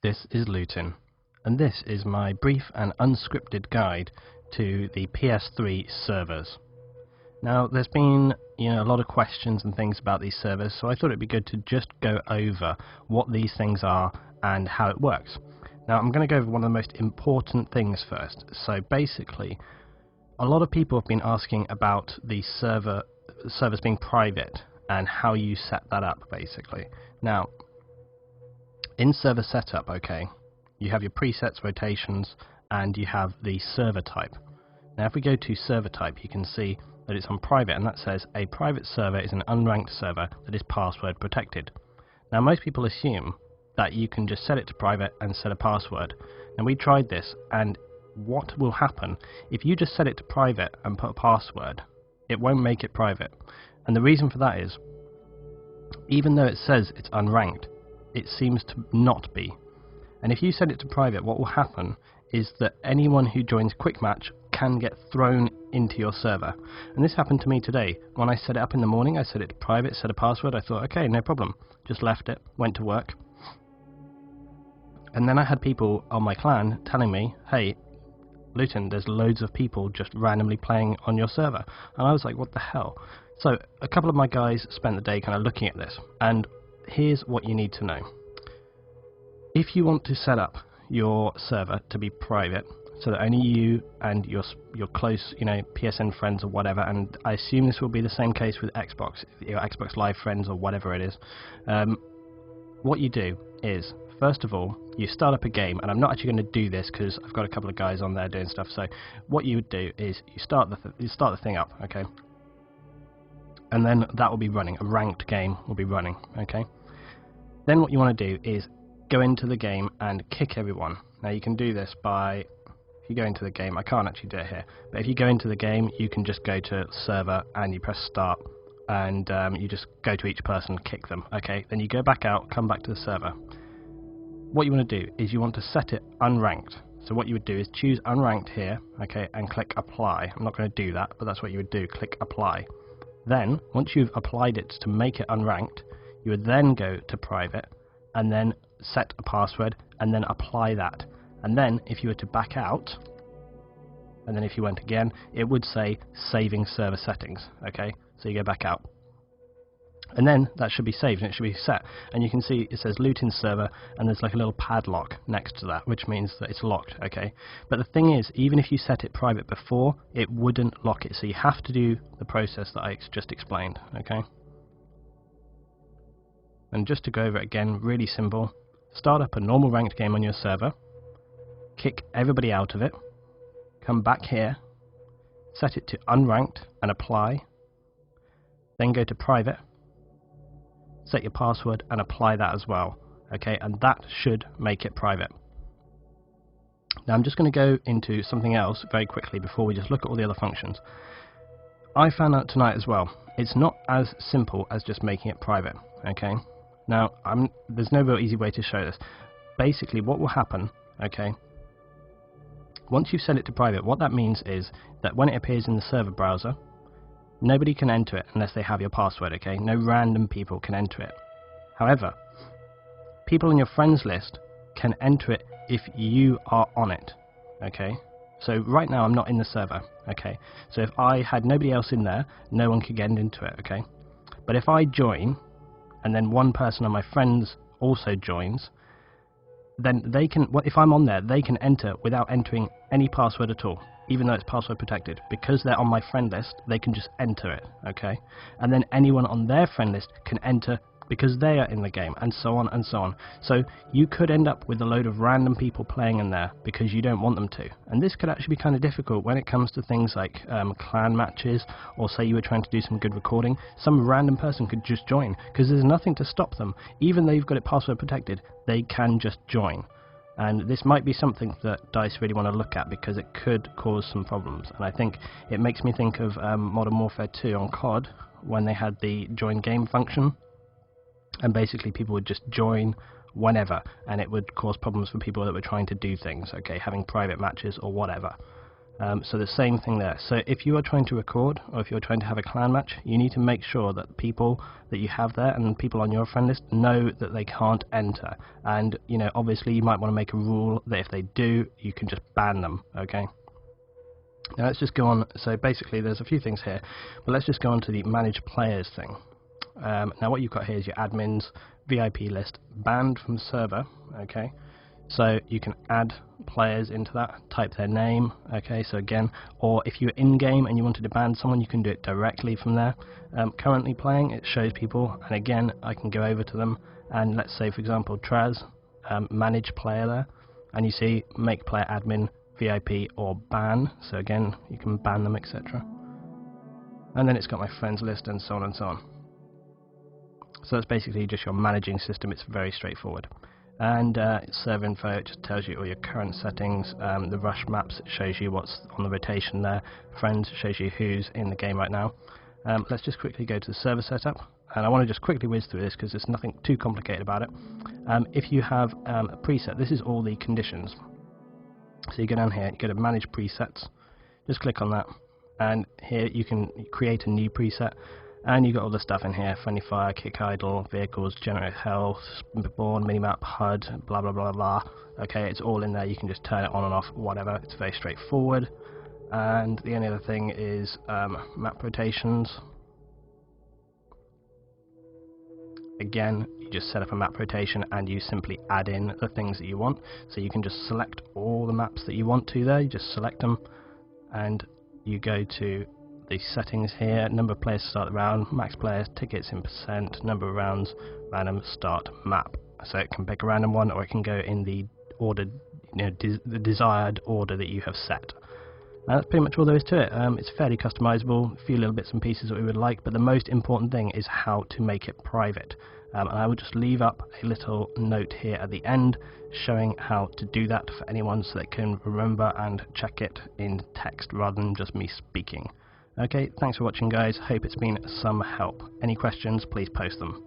This is Lutin, and this is my brief and unscripted guide to the PS3 servers. Now, there's been a lot of questions and things about these servers, so I thought it'd be good to just go over what these things are and how it works. Now, I'm going to go over one of the most important things first. So basically, a lot of people have been asking about the servers being private and how you set that up, basically. Now, in server setup, you have your presets, rotations, and you have the server type. Now, if we go to server type, you can see that it's on private, and that says a private server is an unranked server that is password protected. Now, most people assume that you can just set it to private and set a password. And we tried this, and what will happen if you just set it to private and put a password? It won't make it private. And the reason for that is, even though it says it's unranked, it seems to not be. And if you set it to private, what will happen is that anyone who joins Quick Match can get thrown into your server. And this happened to me today. When I set it up in the morning, I set it to private, set a password, I thought, okay, no problem. Just left it, went to work. And then I had people on my clan telling me, hey, Lutin, there's loads of people just randomly playing on your server. And I was like, what the hell? So a couple of my guys spent the day kind of looking at this, and here's what you need to know. If you want to set up your server to be private, so that only you and your close, PSN friends or whatever, and I assume this will be the same case with Xbox, your Xbox Live friends or whatever it is, what you do is, first of all, you start up a game, and I'm not actually going to do this because I've got a couple of guys on there doing stuff, so what you would do is you start the thing up, okay? And then that will be running, a ranked game will be running, okay? Then what you want to do is go into the game and kick everyone. Now you can do this by, if you go into the game, I can't actually do it here, but if you go into the game, you can just go to server and you press start, and you just go to each person and kick them, okay? Then you go back out, come back to the server. What you want to do is you want to set it unranked. So what you would do is choose unranked here, okay, and click apply. I'm not going to do that, but that's what you would do, click apply. Then, once you've applied it to make it unranked, you would then go to private, and then set a password, and then apply that. And then, if you were to back out, and then if you went again, it would say saving server settings, okay? So you go back out. And then that should be saved, and it should be set. And you can see it says Lutin server, and there's like a little padlock next to that, which means that it's locked, okay? But the thing is, even if you set it private before, it wouldn't lock it. So you have to do the process that I just explained, okay? And just to go over it again, really simple. Start up a normal ranked game on your server, kick everybody out of it, come back here, set it to unranked and apply, then go to private, set your password and apply that as well, okay, and that should make it private. Now I'm just going to go into something else very quickly before we just look at all the other functions. I found out tonight as well, it's not as simple as just making it private, okay. Now there's no real easy way to show this. Basically what will happen, okay, once you've set it to private, what that means is that when it appears in the server browser, nobody can enter it unless they have your password, okay? No random people can enter it. However, people on your friends list can enter it if you are on it, okay? So right now I'm not in the server, okay? So if I had nobody else in there, no one could get into it, okay? But if I join, and then one person on my friends also joins, then they can, if I'm on there, they can enter without entering any password at all, even though it's password protected. Because they're on my friend list, they can just enter it, okay? And then anyone on their friend list can enter because they are in the game, and so on and so on. So you could end up with a load of random people playing in there because you don't want them to. And this could actually be kind of difficult when it comes to things like clan matches, or say you were trying to do some good recording. Some random person could just join because there's nothing to stop them. Even though you've got it password protected, they can just join. And this might be something that DICE really want to look at because it could cause some problems. And I think it makes me think of Modern Warfare 2 on COD when they had the join game function. And basically people would just join whenever, and it would cause problems for people that were trying to do things, okay, having private matches or whatever. So the same thing there. So if you are trying to record, or if you're trying to have a clan match, you need to make sure that people that you have there and people on your friend list know that they can't enter. And obviously you might want to make a rule that if they do, you can just ban them. Okay. Now let's just go on. So basically there's a few things here, but let's just go on to the manage players thing. Now what you've got here is your admins, VIP list, banned from server. Okay. So you can add players into that, type their name, okay, so again, or if you're in-game and you wanted to ban someone, you can do it directly from there. Currently playing, it shows people, and again, I can go over to them, and let's say, for example, Traz, manage player there, and you see, make player admin, VIP, or ban, so again, you can ban them, etc. And then it's got my friends list, and so on and so on. So it's basically just your managing system, it's very straightforward. And server info, it just tells you all your current settings. The rush maps, it shows you what's on the rotation there. Friends shows you who's in the game right now. Let's just quickly go to the server setup, and I want to just quickly whiz through this because there's nothing too complicated about it. If you have a preset, this is all the conditions. So you go down here, you go to manage presets, just click on that, and here you can create a new preset. And you've got all the stuff in here: friendly fire, kick idle, vehicles, generate health, spawn, minimap, HUD, blah blah blah blah. Okay, it's all in there. You can just turn it on and off, whatever. It's very straightforward. And the only other thing is map rotations. Again, you just set up a map rotation and you simply add in the things that you want. So you can just select all the maps that you want to there. You just select them, and you go to the settings here, number of players to start the round, max players, tickets in percent, number of rounds, random start map. So it can pick a random one, or it can go in the ordered, the desired order that you have set. And that's pretty much all there is to it. It's fairly customizable, a few little bits and pieces that we would like, but the most important thing is how to make it private. And I will just leave up a little note here at the end showing how to do that for anyone so they can remember and check it in text rather than just me speaking. Okay, thanks for watching guys, hope it's been some help. Any questions, please post them.